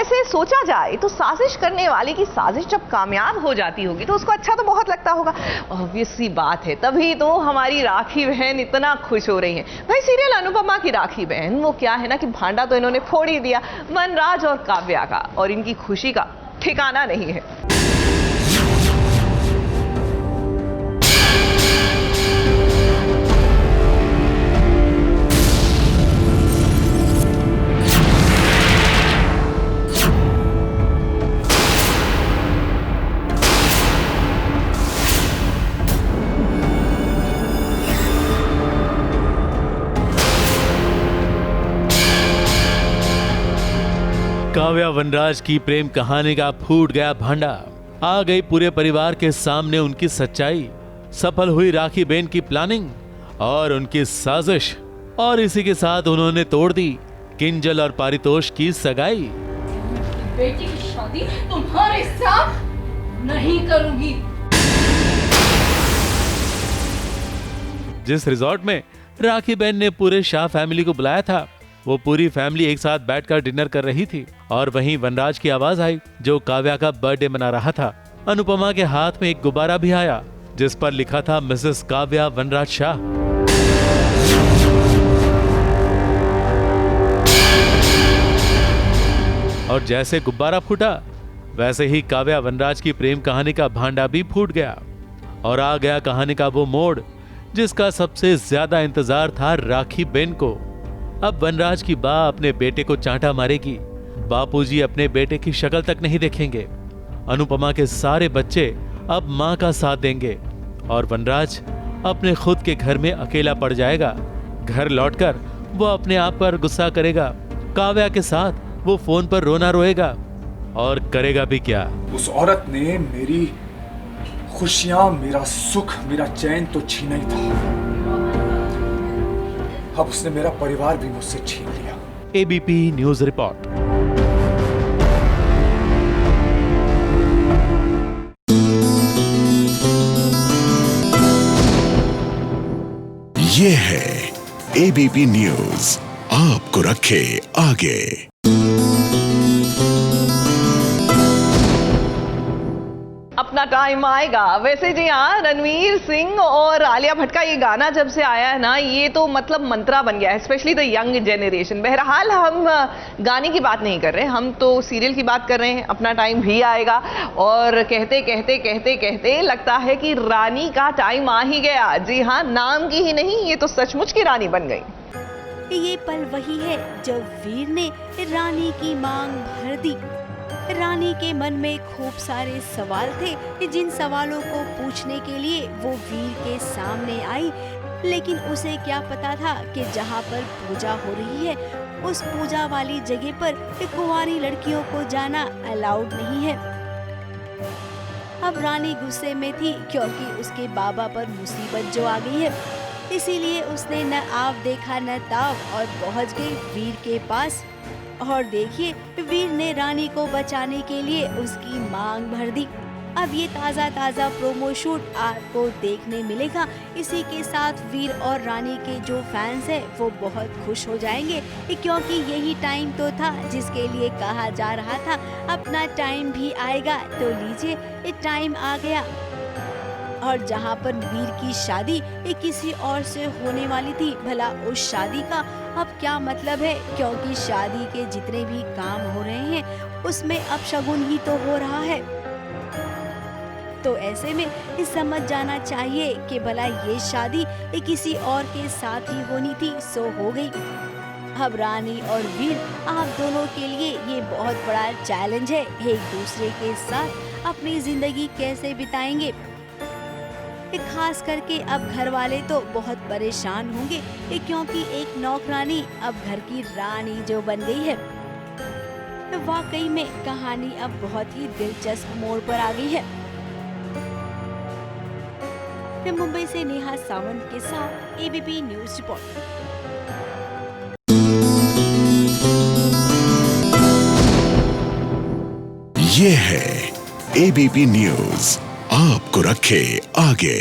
वैसे सोचा जाए तो साजिश करने वाले की साजिश जब कामयाब हो जाती होगी तो उसको अच्छा तो बहुत लगता होगा, ऑब्वियस सी बात है। तभी तो हमारी राखी बहन इतना खुश हो रही है। भाई सीरियल अनुपमा की राखी बहन वो क्या है ना कि भांडा तो इन्होंने फोड़ ही दिया वनराज और काव्या का, और इनकी खुशी का ठिकाना नहीं है। काव्या वनराज की प्रेम कहानी का फूट गया भांडा। आ गई पूरे परिवार के सामने उनकी सच्चाई। सफल हुई राखी बहन की प्लानिंग और उनकी साजिश, और इसी के साथ उन्होंने तोड़ दी किंजल और पारितोष की सगाई। बेटी की शादी तुम्हारे साथ नहीं करूंगी। जिस रिजॉर्ट में राखी बहन ने पूरे शाह फैमिली को बुलाया था, वो पूरी फैमिली एक साथ बैठकर डिनर कर रही थी, और वहीं वनराज की आवाज आई जो काव्या का बर्थडे मना रहा था। अनुपमा के हाथ में एक गुब्बारा भी आया जिस पर लिखा था मिसेस काव्या वनराज शाह। और जैसे गुब्बारा फूटा वैसे ही काव्या वनराज की प्रेम कहानी का भांडा भी फूट गया, और आ गया कहानी का वो मोड़ जिसका सबसे ज्यादा इंतजार था राखी बहन को। अब वनराज की मां अपने बेटे को चांटा मारेगी, बापूजी अपने बेटे की शक्ल तक नहीं देखेंगे। अनुपमा के सारे बच्चे अब मां का साथ देंगे, और वनराज अपने खुद के घर में अकेला पड़ जाएगा। घर लौटकर वो अपने आप पर गुस्सा करेगा। काव्या के साथ वो फोन पर रोना रोएगा, और करेगा भी क्या। उस औरत ने मेरी खुशियां, मेरा सुख, मेरा चैन तो छीना ही था। अब उसने मेरा परिवार भी मुझसे छीन लिया। ABP news report. ये है एबीपी न्यूज, आपको रखे आगे। अपना टाइम आएगा। वैसे जी हाँ, रणवीर सिंह और आलिया भट्ट का ये गाना जब से आया है ना, ये तो मतलब मंत्रा बन गया है, स्पेशली द यंग जनरेशन। बहरहाल हम गाने की बात नहीं कर रहे, हम तो सीरियल की बात कर रहे हैं। अपना टाइम भी आएगा, और कहते कहते कहते कहते लगता है कि रानी का टाइम आ ही गया। जी हाँ, नाम की ही नहीं, ये तो सचमुच की रानी बन गई। ये पल वही है जब वीर ने रानी की मांग भर दी। रानी के मन में खूब सारे सवाल थे, जिन सवालों को पूछने के लिए वो वीर के सामने आई। लेकिन उसे क्या पता था कि जहाँ पर पूजा हो रही है उस पूजा वाली जगह पर कुंवारी लड़कियों को जाना अलाउड नहीं है। अब रानी गुस्से में थी क्योंकि उसके बाबा पर मुसीबत जो आ गई है, इसीलिए उसने न आप देखा न ताव और पहुँच गई वीर के पास। और देखिए, वीर ने रानी को बचाने के लिए उसकी मांग भर दी। अब ये ताज़ा ताज़ा प्रोमो शूट आपको देखने मिलेगा। इसी के साथ वीर और रानी के जो फैंस हैं वो बहुत खुश हो जाएंगे, क्योंकि यही टाइम तो था जिसके लिए कहा जा रहा था अपना टाइम भी आएगा। तो लीजिए, ये टाइम आ गया। और जहाँ पर वीर की शादी किसी और से होने वाली थी, भला उस शादी का अब क्या मतलब है, क्योंकि शादी के जितने भी काम हो रहे हैं उसमें अपशगुन ही तो हो रहा है। तो ऐसे में समझ जाना चाहिए कि भला ये शादी किसी और के साथ ही होनी थी, सो हो गई। अब रानी और वीर, आप दोनों के लिए ये बहुत बड़ा चैलेंज है, एक दूसरे के साथ अपनी जिंदगी कैसे बिताएंगे। खास करके अब घर वाले तो बहुत परेशान होंगे, क्योंकि एक नौकरानी अब घर की रानी जो बन गई है। वाकई में कहानी अब बहुत ही दिलचस्प मोड़ पर आ गई है। मुंबई से नेहा सावंत के साथ एबीपी न्यूज रिपोर्ट। ये है एबीपी न्यूज, आपको रखे आगे।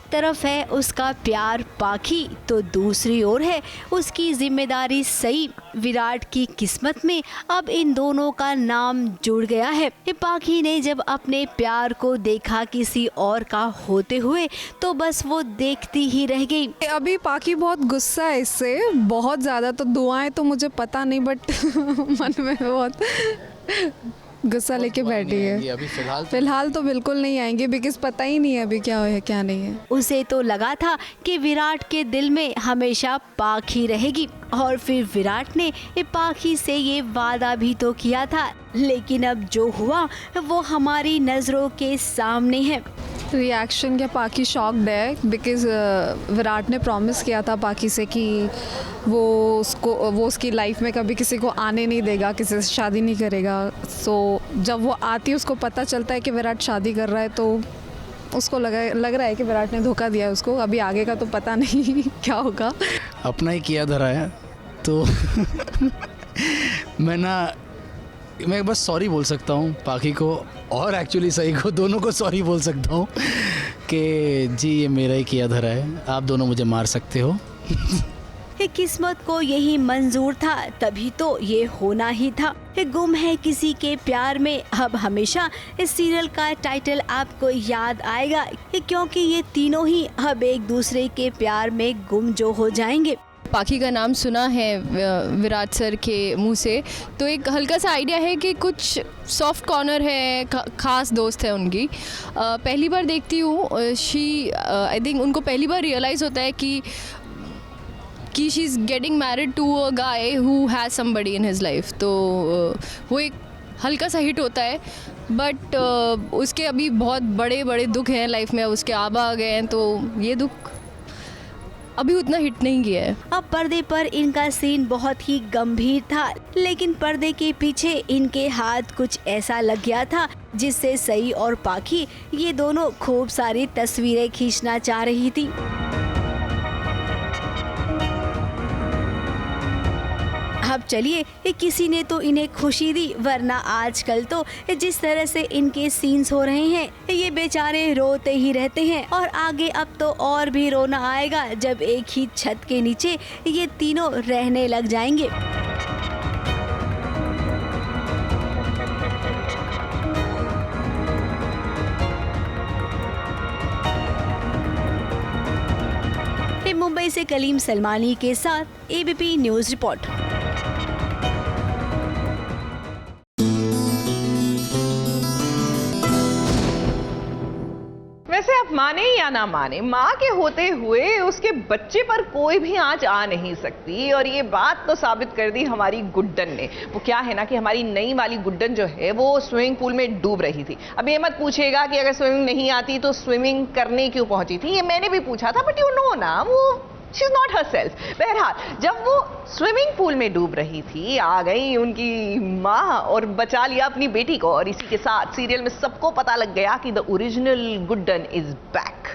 तरफ है उसका प्यार पाखी तो दूसरी ओर है उसकी जिम्मेदारी सई। विराट की किस्मत में अब इन दोनों का नाम जुड़ गया है। पाखी ने जब अपने प्यार को देखा किसी और का होते हुए तो बस वो देखती ही रह गई। अभी पाखी बहुत गुस्सा है इससे, बहुत ज़्यादा। तो दुआएं तो मुझे पता नहीं, बट मन में बहुत गुस्सा लेके बैठी है। अभी फिलहाल तो बिल्कुल नहीं आएंगे, बिकॉज पता ही नहीं है अभी क्या है क्या नहीं है। उसे तो लगा था कि विराट के दिल में हमेशा पाखी रहेगी, और फिर विराट ने पाखी से ये वादा भी तो किया था, लेकिन अब जो हुआ वो हमारी नज़रों के सामने है। रिएक्शन क्या, पाखी शॉक्ड है बिकॉज विराट ने प्रॉमिस किया था पाखी से कि वो उसकी लाइफ में कभी किसी को आने नहीं देगा, किसी से शादी नहीं करेगा। सो जब वो आती है उसको पता चलता है कि विराट शादी कर रहा है, तो उसको लग रहा है कि विराट ने धोखा दिया है उसको। अभी आगे का तो पता नहीं क्या होगा। अपना ही किया धरा है तो मैं बस सॉरी बोल सकता हूँ पाखी को और एक्चुअली सही को, दोनों को सॉरी बोल सकता हूँ कि जी ये मेरा ही किया धरा है, आप दोनों मुझे मार सकते हो। किस्मत को यही मंजूर था, तभी तो ये होना ही था। गुम है किसी के प्यार में अब हमेशा इस सीरियल का टाइटल आपको याद आएगा, क्योंकि ये तीनों ही अब एक दूसरे के प्यार में गुम जो हो जाएंगे। पाखी का नाम सुना है विराट सर के मुंह से, तो एक हल्का सा आइडिया है कि कुछ सॉफ्ट कॉर्नर है, खास दोस्त है उनकी। पहली बार देखती हूँ आई थिंक उनको पहली बार रियलाइज़ होता है कि she is getting married to a guy who has somebody in his life. तो वो एक हल्का सा हिट होता है, बट उसके अभी बहुत बड़े बड़े दुख हैं लाइफ में। उसके आबा आ गए हैं, तो ये दुख अभी उतना हिट नहीं किया है। अब पर्दे पर इनका सीन बहुत ही गंभीर था, लेकिन पर्दे के पीछे इनके हाथ कुछ ऐसा लग गया था जिससे सई और पाखी ये दोनों खूब सारी तस्वीरें खींचना चाह रही थी। अब चलिए, किसी ने तो इन्हें खुशी दी, वरना आजकल तो जिस तरह से इनके सीन्स हो रहे हैं ये बेचारे रोते ही रहते हैं। और आगे अब तो और भी रोना आएगा जब एक ही छत के नीचे ये तीनों रहने लग जाएंगे। मुंबई से कलीम सलमानी के साथ एबीपी न्यूज़ रिपोर्ट। वैसे आप माने या ना माने, माँ के होते हुए उसके बच्चे पर कोई भी आंच आ नहीं सकती, और ये बात तो साबित कर दी हमारी गुड्डन ने। वो क्या है ना कि हमारी नई वाली गुड्डन जो है वो स्विमिंग पूल में डूब रही थी। अब ये मत पूछेगा कि अगर स्विमिंग नहीं आती तो स्विमिंग करने क्यों पहुंची थी, ये मैंने भी पूछा था, बट यू नो ना, वो शी इज नॉट हरसेल्फ। बहरहाल जब वो स्विमिंग पूल में डूब रही थी, आ गई उनकी माँ और बचा लिया अपनी बेटी को, और इसी के साथ सीरियल में सबको पता लग गया कि the original Guddan is back.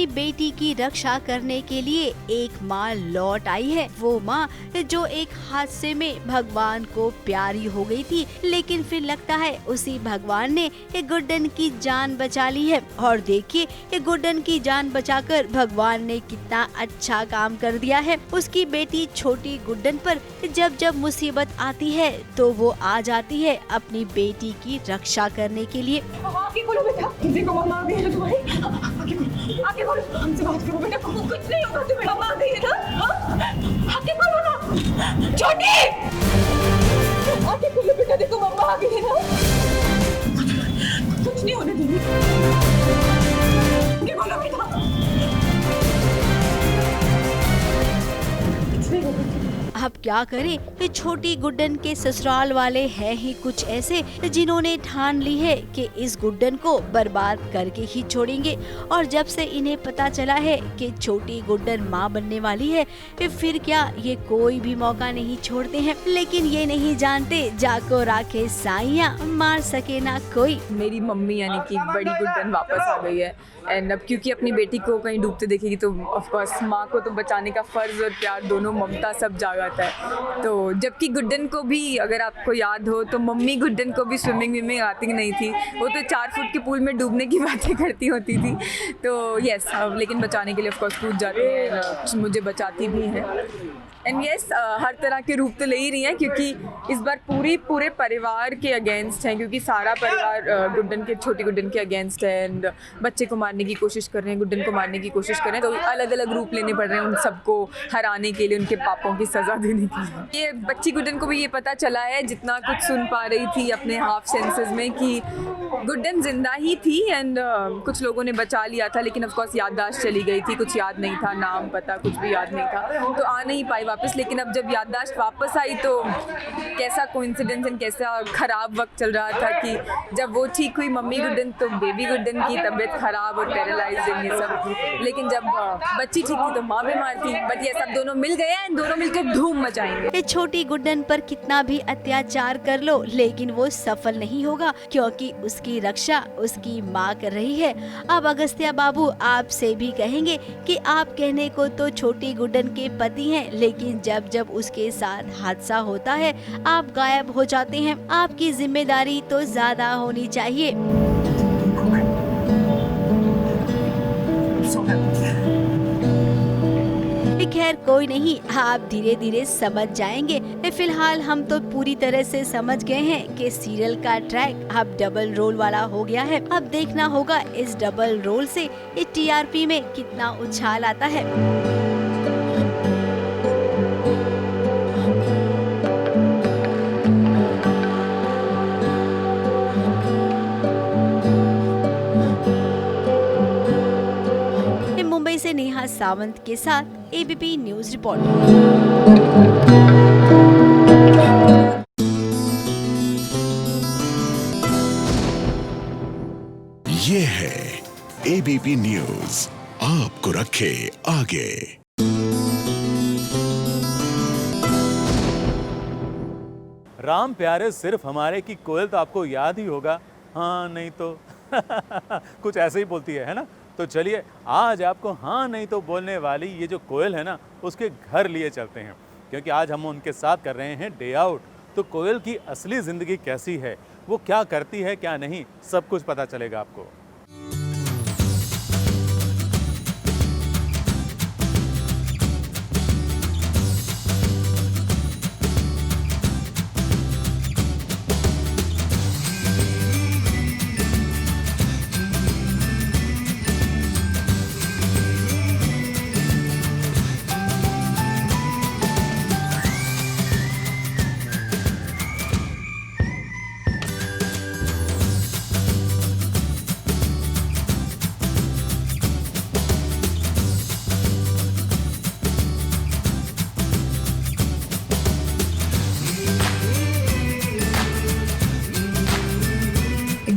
बेटी की रक्षा करने के लिए एक माँ लौट आई है। वो माँ जो एक हादसे में भगवान को प्यारी हो गई थी, लेकिन फिर लगता है उसी भगवान ने गुड्डन की जान बचा ली है। और देखिए गुड्डन की जान बचाकर भगवान ने कितना अच्छा काम कर दिया है। उसकी बेटी छोटी गुड्डन पर जब जब मुसीबत आती है तो वो आ जाती है अपनी बेटी की रक्षा करने के लिए। आगे बोलो बेटा, देखो मामा आ गई है तुम्हारी, आगे बोलो, हमसे बात करो बेटा, कुछ नहीं होगा तुम्हें, मामा आ गई है ना, आगे बोलो ना, छोटी, आगे बोलो बेटा, देखो मामा आ गई है ना, कुछ नहीं होने देंगे, आगे बोलो बेटा। अब क्या करें, ये छोटी गुड्डन के ससुराल वाले हैं ही कुछ ऐसे जिन्होंने ठान ली है कि इस गुड्डन को बर्बाद करके ही छोड़ेंगे। और जब से इन्हें पता चला है कि छोटी गुड्डन माँ बनने वाली है, फिर क्या ये कोई भी मौका नहीं छोड़ते हैं। लेकिन ये नहीं जानते जाको राखे साइया मार सके ना कोई। मेरी मम्मी यानी कि बड़ी गुड्डन वापस आ गई है एंड अब क्योंकि अपनी बेटी को कहीं डूबते देखेगी तो ऑफ कोर्स माँ को तो बचाने का फ़र्ज़ और प्यार दोनों, ममता सब जागाता है। तो जबकि गुड्डन को भी अगर आपको याद हो तो मम्मी गुड्डन को भी स्विमिंग आती नहीं थी, वो तो 4 फुट के पूल में डूबने की बातें करती होती थी। तो यस, लेकिन बचाने के लिए ऑफ कोर्स कूद जाती है, मुझे बचाती भी हैं। एंड यस, हर तरह के रूप तो ले ही रही हैं क्योंकि इस बार पूरे परिवार के अगेंस्ट हैं, क्योंकि सारा परिवार गुड्डन के, छोटी गुड्डन के अगेंस्ट है एंड बच्चे को मारने की कोशिश कर रहे हैं, गुड्डन को मारने की कोशिश कर रहे हैं। तो अलग अलग रूप लेने पड़ रहे हैं उन सबको हराने के लिए, उनके पापों की सज़ा देने के लिए। ये बच्ची गुड्डन को भी ये पता चला है, जितना कुछ सुन पा रही थी अपने हाफ सेंसेस में, कि गुड्डन जिंदा ही थी एंड कुछ लोगों ने बचा लिया था, लेकिन ऑफकोर्स याददाश्त चली गई थी, कुछ याद नहीं था, नाम पता कुछ भी याद नहीं था, तो आ नहीं पाई वापस। लेकिन अब जब याददाश्त वापस आई तो कैसा कोइंसिडेंस एंड कैसा ख़राब वक्त चल रहा था कि जब वो ठीक हुई मम्मी गुड्डन तो बेबी गुड्डन की तबीयत ख़राब और पैरालाइज ये सब, लेकिन जब बच्ची ठीक थी तो माँ बीमार थी। बट ये सब दोनों मिल गए हैं, दोनों मिलकर धूम मचाएंगे। छोटी गुड्डन पर कितना भी अत्याचार कर लो लेकिन वो सफल नहीं होगा, क्योंकि उसकी रक्षा उसकी माँ कर रही है। अब अगस्त्या बाबू आपसे भी कहेंगे कि आप कहने को तो छोटी गुड्डन के पति हैं, लेकिन जब उसके साथ हादसा होता है आप गायब हो जाते हैं। आपकी जिम्मेदारी तो ज्यादा होनी चाहिए। खैर कोई नहीं, आप धीरे धीरे समझ जाएंगे। फिलहाल हम तो पूरी तरह से समझ गए हैं कि सीरियल का ट्रैक अब डबल रोल वाला हो गया है। अब देखना होगा इस डबल रोल से इस टीआरपी में कितना उछाल आता है। मुंबई से नेहा सावंत के साथ एबीपी न्यूज रिपोर्ट। ये है एबीपी न्यूज, आपको रखे आगे। राम प्यारे सिर्फ हमारे की कोयल तो आपको याद ही होगा, हाँ नहीं तो कुछ ऐसे ही बोलती है ना। तो चलिए आज आपको हाँ नहीं तो बोलने वाली ये जो कोयल है ना, उसके घर लिए चलते हैं, क्योंकि आज हम उनके साथ कर रहे हैं डे आउट। तो कोयल की असली ज़िंदगी कैसी है, वो क्या करती है क्या नहीं, सब कुछ पता चलेगा आपको।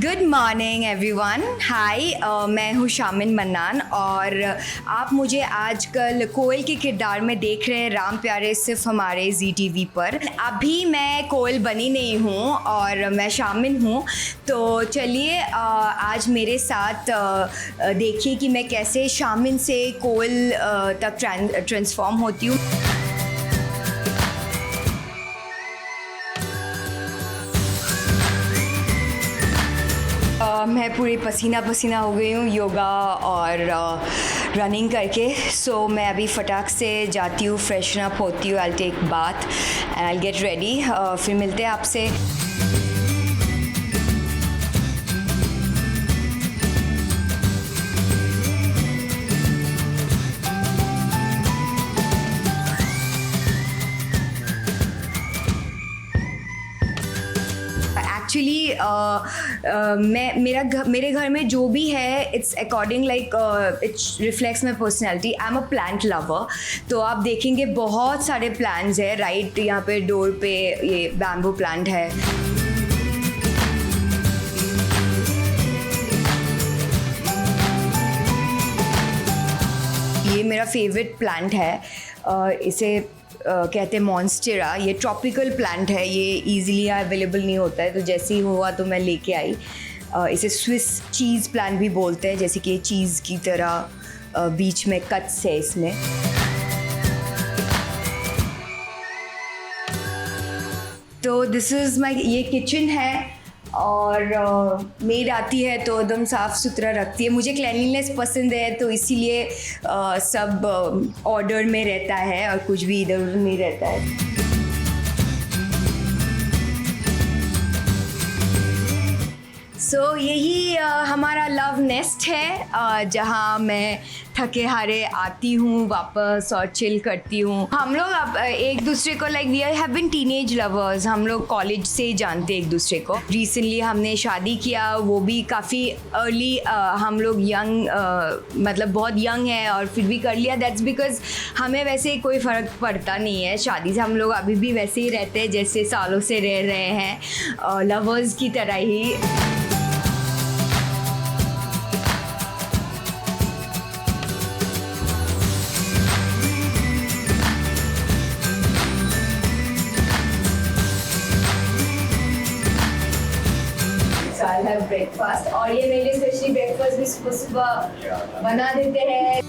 गुड मॉर्निंग एवरीवन, हाय, मैं हूँ शामिन मन्नान और आप मुझे आजकल कोयल के किरदार में देख रहे हैं राम प्यारे सिर्फ हमारे ZTV पर। अभी मैं कोयल बनी नहीं हूँ और मैं शामिन हूँ, तो चलिए आज मेरे साथ देखिए कि मैं कैसे शामिन से कोयल तक ट्रांसफॉर्म होती हूँ। मैं पूरी पसीना पसीना हो गई हूँ योगा और रनिंग करके। सो मैं अभी फटाक से जाती हूँ, फ्रेशन अप होती हूँ, I take bath and I get ready. फिर मिलते हैं आपसे। एक्चुअली मेरे घर में जो भी है it's according like it's reflects my personality. I am a plant lover. तो आप देखेंगे बहुत सारे प्लांट्स है, राइट यहाँ पे डोर पे ये बैम्बू प्लांट है। ये मेरा फेवरेट प्लांट है। इसे कहते हैं मॉन्स्टेरा। ये ट्रॉपिकल प्लांट है, ये इजीली अवेलेबल नहीं होता है, तो जैसे ही हुआ तो मैं लेके आई। इसे स्विस चीज़ प्लांट भी बोलते हैं, जैसे कि चीज़ की तरह बीच में कट्स है इसमें। तो दिस इज़ माई, ये किचन है और मेड आती है तो एकदम साफ़ सुथरा रखती है। मुझे क्लीनलीनेस पसंद है तो इसीलिए सब ऑर्डर में रहता है और कुछ भी इधर उधर नहीं रहता है। सो यही हमारा लव नेस्ट है, जहाँ मैं थके हारे आती हूँ वापस और चिल करती हूँ। हम लोग अब एक दूसरे को like we have been teenage lovers. हम लोग कॉलेज से जानते एक दूसरे को। रिसेंटली हमने शादी किया, वो भी काफ़ी अर्ली। हम लोग यंग मतलब बहुत यंग है और फिर भी कर लिया। दैट्स बिकॉज हमें वैसे कोई फ़र्क पड़ता नहीं है शादी से। हम लोग अभी भी वैसे ही रहते हैं जैसे सालों से रह रहे हैं, लवर्स की तरह ही। ब्रेकफास्ट, और ये मेरे स्पेशली ब्रेकफास्ट भी सुबह सुबह बना देते हैं।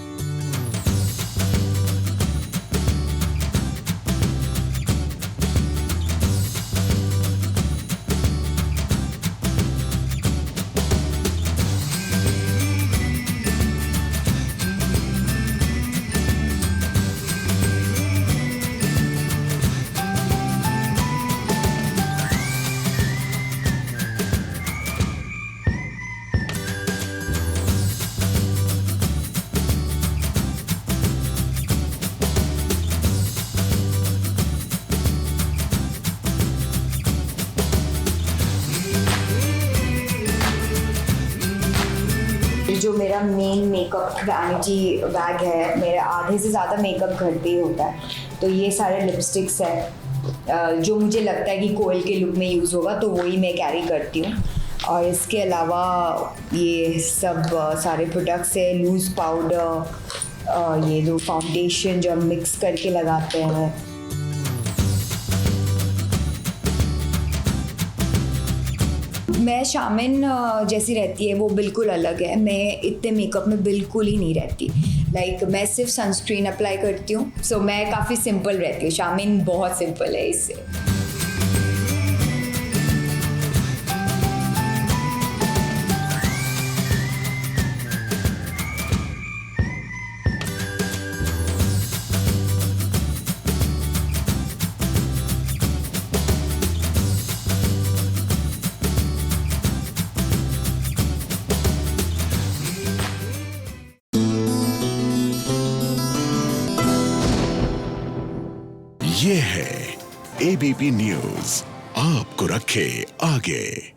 जो मेरा मेन मेकअप वैनिटी बैग है, मेरा आधे से ज़्यादा मेकअप घर पे ही होता है। तो ये सारे लिपस्टिक्स है जो मुझे लगता है कि कोयल के लुक में यूज़ होगा, तो वही मैं कैरी करती हूँ। और इसके अलावा ये सब सारे प्रोडक्ट्स है, लूज़ पाउडर, ये दो फाउंडेशन जो हम मिक्स करके लगाते हैं। मैं शामिन जैसी रहती है वो बिल्कुल अलग है। मैं इतने मेकअप में बिल्कुल ही नहीं रहती। लाइक मैं सिर्फ सनस्क्रीन अप्लाई करती हूँ। सो मैं काफ़ी सिंपल रहती हूँ। शामिन बहुत सिंपल है इससे। ये है एबीपी न्यूज़, आपको रखे आगे।